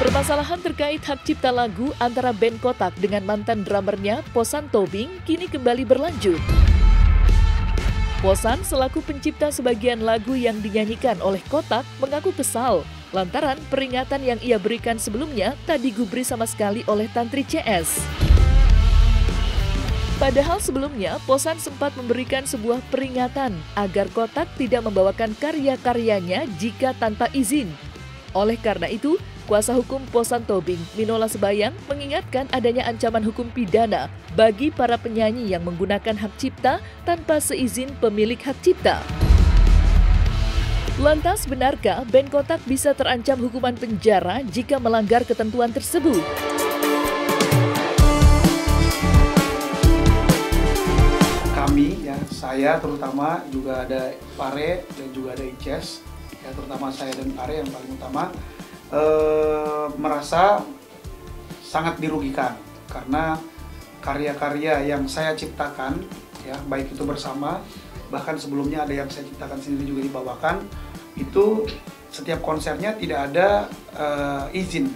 Permasalahan terkait hak cipta lagu antara band Kotak dengan mantan drummernya Posan Tobing kini kembali berlanjut. Posan selaku pencipta sebagian lagu yang dinyanyikan oleh Kotak mengaku kesal lantaran peringatan yang ia berikan sebelumnya tak digubris sama sekali oleh Tantri CS. Padahal sebelumnya Posan sempat memberikan sebuah peringatan agar Kotak tidak membawakan karya-karyanya jika tanpa izin. Oleh karena itu, kuasa hukum Posan Tobing, Minola Sebayang, mengingatkan adanya ancaman hukum pidana bagi para penyanyi yang menggunakan hak cipta tanpa seizin pemilik hak cipta. Lantas, benarkah band Kotak bisa terancam hukuman penjara jika melanggar ketentuan tersebut? Kami, ya, saya terutama, juga ada Pare dan juga ada Ices, ya, terutama saya dan Pare yang paling utama, merasa sangat dirugikan karena karya-karya yang saya ciptakan, ya, baik itu bersama, bahkan sebelumnya ada yang saya ciptakan sendiri juga dibawakan, itu setiap konsernya tidak ada izin,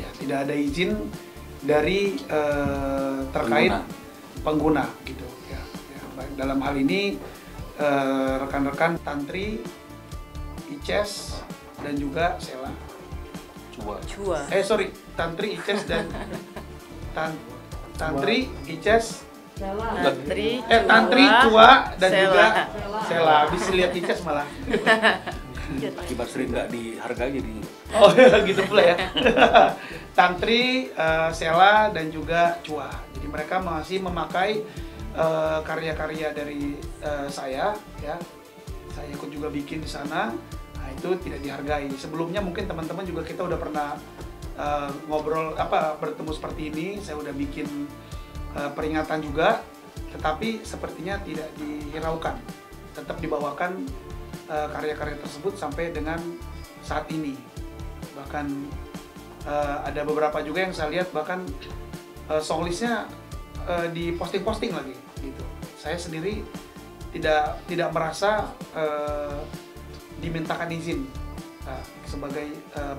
ya, tidak ada izin dari terkait pengguna gitu, ya. Baik, dalam hal ini rekan-rekan Tantri, Ices, dan juga Sela. Tantri, Ices, dan Tantri, Ices, Tantri, Cua, dan Sela. Juga Sela. Bisa lihat Ices malah. Akibat sering nggak dihargai jadi. Oh gitu pula ya. Tantri, Sela, dan juga Cua. Jadi mereka masih memakai karya-karya dari saya, ya. Saya ikut juga bikin di sana. Nah, itu tidak dihargai. Sebelumnya mungkin teman-teman juga kita udah pernah bertemu seperti ini. Saya udah bikin peringatan juga, tetapi sepertinya tidak dihiraukan. Tetap dibawakan karya-karya tersebut sampai dengan saat ini. Bahkan ada beberapa juga yang saya lihat bahkan songlistnya di posting-posting lagi gitu. Saya sendiri tidak merasa dimintakan izin sebagai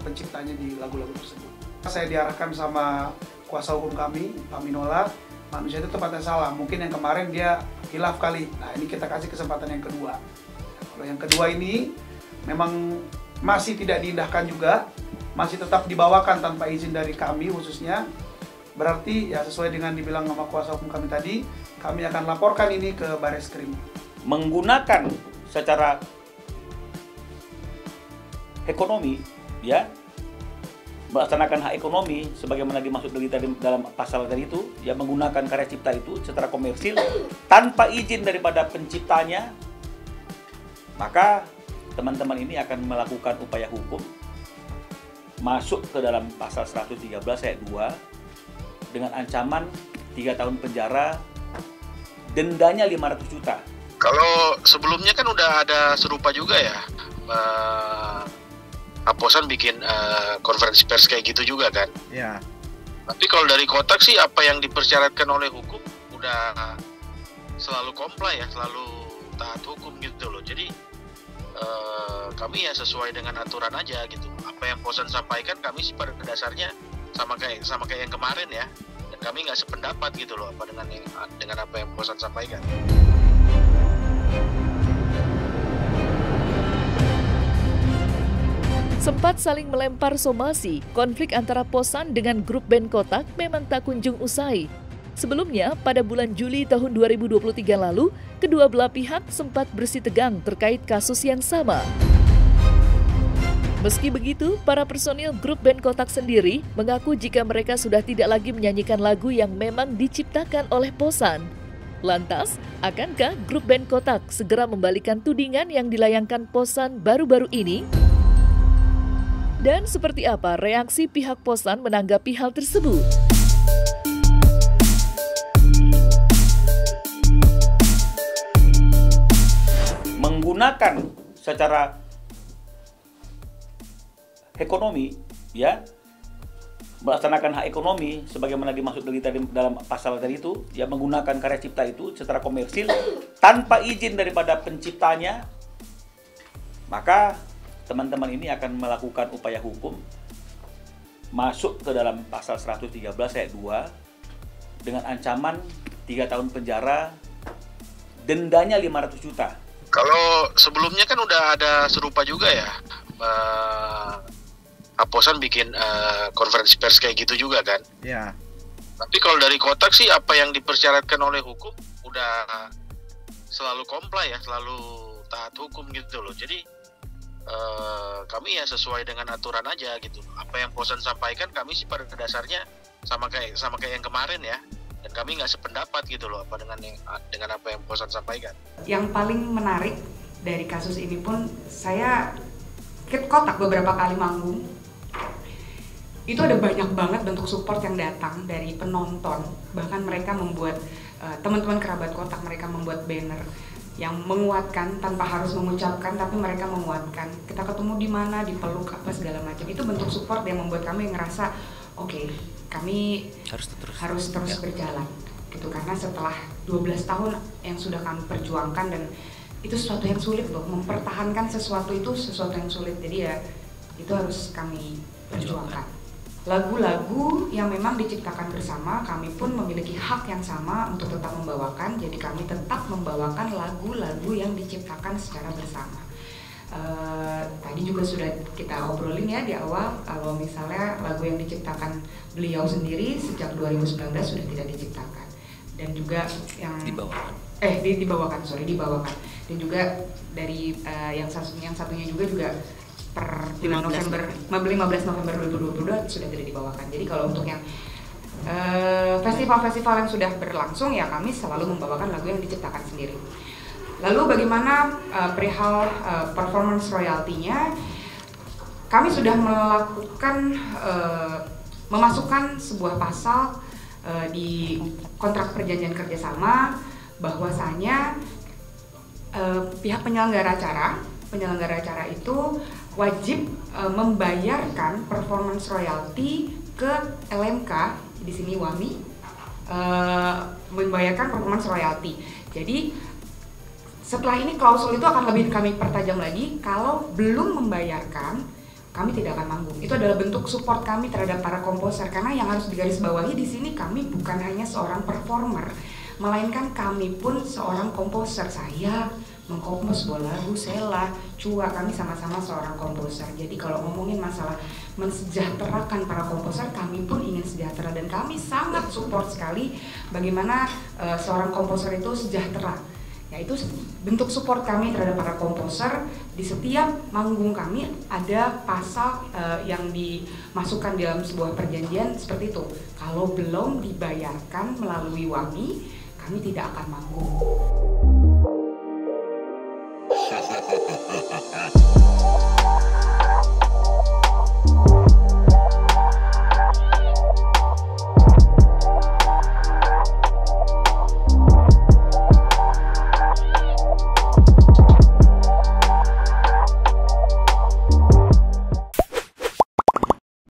penciptanya di lagu-lagu tersebut. Saya diarahkan sama kuasa hukum kami, Pak Minola, manusia itu tempatnya salah. Mungkin yang kemarin dia hilaf kali. Nah, ini kita kasih kesempatan yang kedua. Kalau yang kedua ini memang masih tidak diindahkan juga, masih tetap dibawakan tanpa izin dari kami khususnya, berarti ya sesuai dengan dibilang sama kuasa hukum kami tadi, kami akan laporkan ini ke Bareskrim. Menggunakan secara ekonomi, ya, melaksanakan hak ekonomi sebagaimana dimaksud tadi dalam pasal tadi itu, ya, menggunakan karya cipta itu secara komersil tanpa izin daripada penciptanya, maka teman-teman ini akan melakukan upaya hukum masuk ke dalam pasal 113 ayat 2 dengan ancaman 3 tahun penjara, dendanya 500 juta. Kalau sebelumnya kan udah ada serupa juga ya, Posan bikin konferensi pers kayak gitu juga kan. Ya. Tapi kalau dari Kotak sih apa yang dipersyaratkan oleh hukum udah selalu comply ya, selalu taat hukum gitu loh. Jadi kami ya sesuai dengan aturan aja gitu. Apa yang Posan sampaikan kami sih pada dasarnya sama kayak yang kemarin ya. Dan kami nggak sependapat gitu loh apa dengan apa yang Posan sampaikan. Sempat saling melempar somasi, konflik antara Posan dengan grup band Kotak memang tak kunjung usai. Sebelumnya, pada bulan Juli tahun 2023 lalu, kedua belah pihak sempat bersitegang terkait kasus yang sama. Meski begitu, para personil grup band Kotak sendiri mengaku jika mereka sudah tidak lagi menyanyikan lagu yang memang diciptakan oleh Posan. Lantas, akankah grup band Kotak segera membalikan tudingan yang dilayangkan Posan baru-baru ini? Dan seperti apa reaksi pihak Posan menanggapi hal tersebut? Menggunakan secara ekonomi, ya, melaksanakan hak ekonomi sebagaimana dimaksud dalam pasal tadi itu, ya menggunakan karya cipta itu secara komersil tanpa izin daripada penciptanya, maka teman-teman ini akan melakukan upaya hukum masuk ke dalam pasal 113 ayat 2 dengan ancaman 3 tahun penjara, dendanya 500 juta. Kalau sebelumnya kan udah ada serupa juga ya, Aposan bikin konferensi pers kayak gitu juga kan. Ya. Tapi kalau dari Kotak sih apa yang dipersyaratkan oleh hukum udah selalu comply ya, selalu taat hukum gitu loh. Jadi kami ya sesuai dengan aturan aja gitu. Apa yang Posan sampaikan kami sih pada dasarnya sama kayak yang kemarin ya. Dan kami nggak sependapat gitu loh apa dengan apa yang Posan sampaikan. Yang paling menarik dari kasus ini pun, saya ke Kotak beberapa kali manggung, itu ada banyak banget bentuk support yang datang dari penonton. Bahkan mereka membuat, teman-teman kerabat Kotak, mereka membuat banner yang menguatkan tanpa harus mengucapkan, tapi mereka menguatkan. Kita ketemu di mana, dipeluk apa segala macam. Itu bentuk support yang membuat kami ngerasa oke, kami harus terus berjalan gitu. Karena setelah 12 tahun yang sudah kami perjuangkan, dan itu sesuatu yang sulit loh, mempertahankan sesuatu itu sesuatu yang sulit. Jadi ya itu harus kami perjuangkan. Lagu-lagu yang memang diciptakan bersama, kami pun memiliki hak yang sama untuk tetap membawakan. Jadi kami tetap membawakan lagu-lagu yang diciptakan secara bersama. Tadi juga sudah kita obrolin ya di awal, kalau misalnya lagu yang diciptakan beliau sendiri sejak 2019 sudah tidak diciptakan. Dan juga yang dibawakan. Dibawakan. Dan juga dari yang satunya juga per 15 November 2022 sudah tidak dibawakan. Jadi kalau untuk yang festival-festival yang sudah berlangsung ya kami selalu membawakan lagu yang diciptakan sendiri. Lalu bagaimana perihal performance royalty-nya? Kami sudah melakukan memasukkan sebuah pasal di kontrak perjanjian kerjasama bahwasanya pihak penyelenggara acara itu wajib membayarkan performance royalty ke LMK, di sini WAMI, membayarkan performance royalty. Jadi setelah ini klausul itu akan lebih kami pertajam lagi. Kalau belum membayarkan, kami tidak akan manggung. Itu adalah bentuk support kami terhadap para komposer, karena yang harus digarisbawahi di sini kami bukan hanya seorang performer, melainkan kami pun seorang komposer. Saya mengkompos sebuah lagu, Sela, Cua, kami sama-sama seorang komposer. Jadi kalau ngomongin masalah mensejahterakan para komposer, kami pun ingin sejahtera, dan kami sangat support sekali bagaimana seorang komposer itu sejahtera. Yaitu bentuk support kami terhadap para komposer. Di setiap manggung kami ada pasal yang dimasukkan dalam sebuah perjanjian seperti itu. Kalau belum dibayarkan melalui WAMI, kami tidak akan manggung.